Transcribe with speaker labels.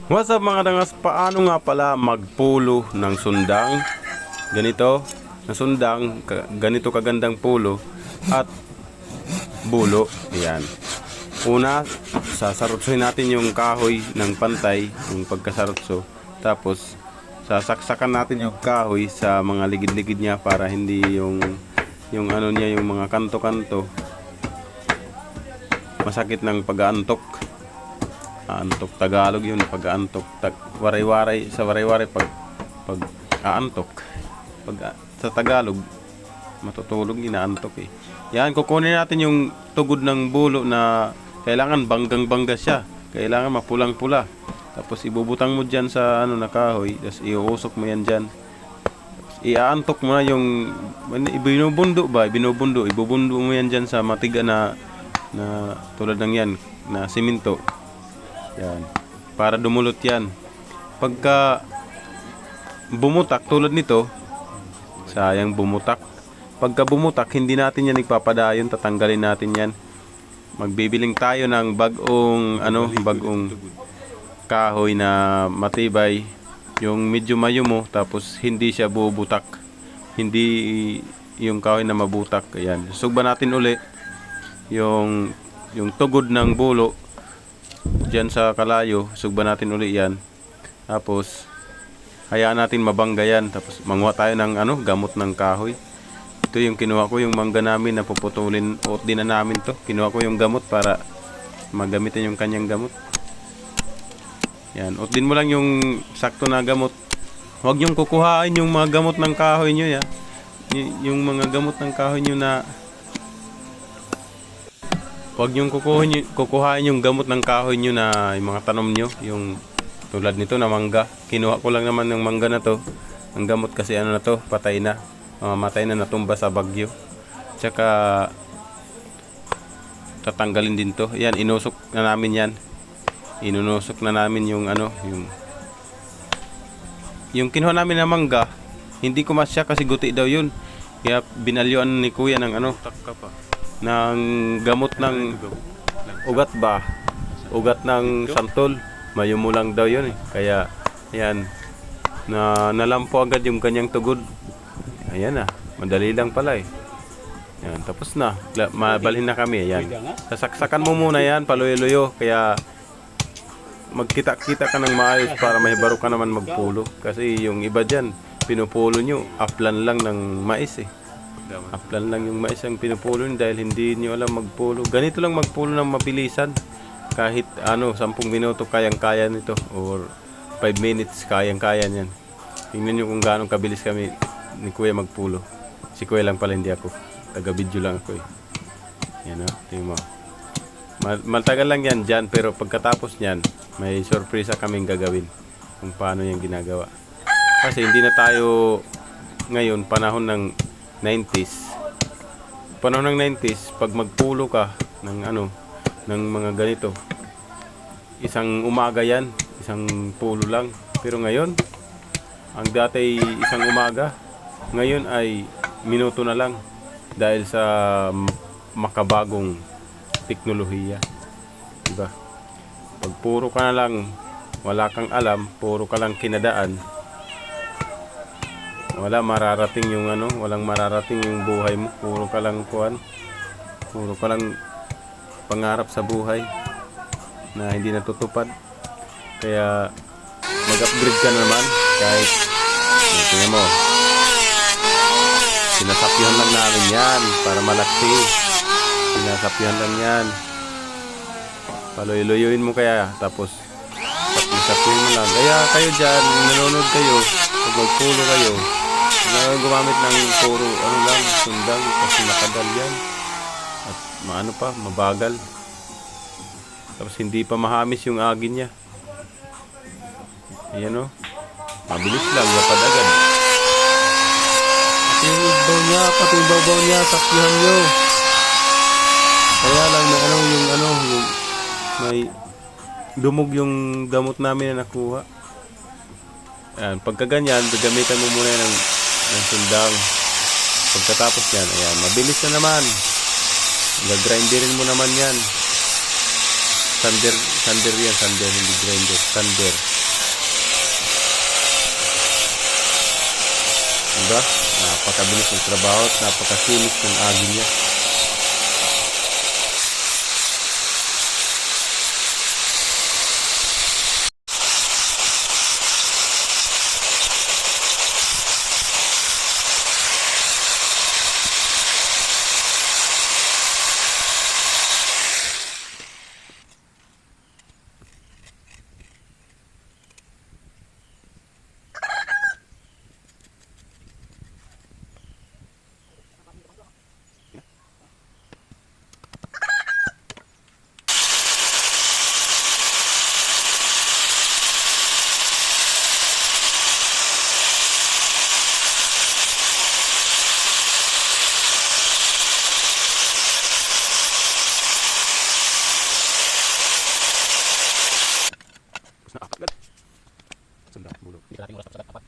Speaker 1: What's up mga dangas? Paano nga pala magpulo ng sundang? Ganito, na sundang, ganito kagandang pulo at bulo. Ayan. Una, sasarotsohin natin yung kahoy ng pantay, yung pagkasarotso. Tapos, sasaksakan natin yung kahoy sa mga ligid-ligid niya para hindi yung ano niya, yung mga kanto-kanto masakit ng pag-aantok. Aantok Tagalog yun, pag-aantok. Waray-waray, sa waray-waray pag aantok. Sa Tagalog matutulog, inaantok eh. Yan, kukunin natin yung tugod ng bulo na kailangan banggang-bangga siya. Kailangan mapulang-pula. Tapos ibubutang mo diyan sa ano na kahoy, tapos iuusok mo yan diyan. Tapos iaantok mo na yung ibinubundo ibubundo mo yan diyan sa matiga na tulad ng yan na simento. Yan. Para dumulot yan. Pagka bumutak tulad nito, sayang bumutak. Pagka bumutak, hindi natin yan ipapadayon, tatanggalin natin yan. Magbibiling tayo ng bagong kahoy na matibay, yung medyo mayumo, tapos hindi siya bubutak. Hindi yung kahoy na mabutak. Ayan. Sugba natin uli yung tugod ng bulo diyan sa kalayo, sugba natin uli yan. Tapos hayaan natin mabangga yan. Tapos manguha tayo ng gamot ng kahoy. Ito yung kinuha ko, yung mangga namin na puputulin, uot din na namin to. Kinuha ko yung gamot para magamitin yung kanyang gamot. Yan, uot din mo lang yung sakto na gamot. Huwag niyong kukuhain yung mga gamot ng kahoy nyo ya. Yung mga gamot ng kahoy nyo na huwag niyong kukuhain yung gamot ng kahoy nyo na yung mga tanom nyo. Yung tulad nito na mangga. Kinuha ko lang naman yung mangga na to. Ang gamot kasi na to, patay na. Mamatay na, natumba sa bagyo. Tsaka tatanggalin din to. Yan, inusok na namin yan. Inunusok na namin yung yung kinuha namin na mangga. Hindi ko masya kasi guti daw yun. Kaya binalyuan ni kuya ng ng gamot ng ugat ba? Ugat ng santol. Mayumo lang daw yun eh. Kaya ayan, nalampo agad yung kanyang tugod. Ayan na, madali lang pala eh. Ayan, tapos na. Mabalhin na kami. Ayan. Sasaksakan mo muna yan, paluyo-luyo. Kaya magkita-kita ka ng maayos para mahibaro ka naman magpulo. Kasi yung iba dyan, pinupulo nyo, aplan lang ng mais eh. Aplan lang yung mais ang pinupulo nyo dahil hindi nyo alam magpulo. Ganito lang magpulo ng mabilisan. Kahit 10 minuto kayang-kaya nito. Or 5 minutes kayang-kaya niyan. Tingnan nyo kung gaano kabilis kami ni kuya magpulo. Si kuya lang pala, hindi ako. Taga-video lang ako eh. Yan o, tingnan mo. Matagal lang yan dyan, pero pagkatapos nyan, may sorpresa kaming gagawin kung paano yan ginagawa. Kasi hindi na tayo ngayon, panahon ng 90s. Panahon ng 90s, pag magpulo ka ng ng mga ganito, isang umaga yan, isang pulo lang. Pero ngayon, ang dati isang umaga, ngayon ay minuto na lang dahil sa makabagong teknolohiya. Diba? Pag puro ka na lang, wala kang alam, puro ka lang kinadaan, walang mararating yung buhay mo. Puro ka lang pangarap sa buhay na hindi natutupad. Kaya mag-upgrade ka naman kahit tingnan mo, sinasapyuhan lang namin yan para malaki. Sinasapyuhan lang yan, paluy-luyuin mo kaya. Tapos sapyuhan mo lang. Kaya kayo dyan, nanonood kayo, pag magpulo kayo, gumamit ng puro sundang kasi nakadal yan at mabagal. Tapos hindi pa mahamis yung agin niya. Ayan o, mabilis lang, lapad agad. Pati yung babaw niya, sakyahan nyo. Kaya lang may dumog yung gamot namin na nakuha. Ayan, pagka ganyan, gagamitan mo muna ng sundang. Pagkatapos yan, ayan, mabilis na naman. Gagrinderin mo naman yan. Sander yan, sander, hindi grinder. Sander. Diba? Napakabilis ng trabaho at napakasinis ng agi niya. Sunda, bulog. Hindi natin oras sa dapat.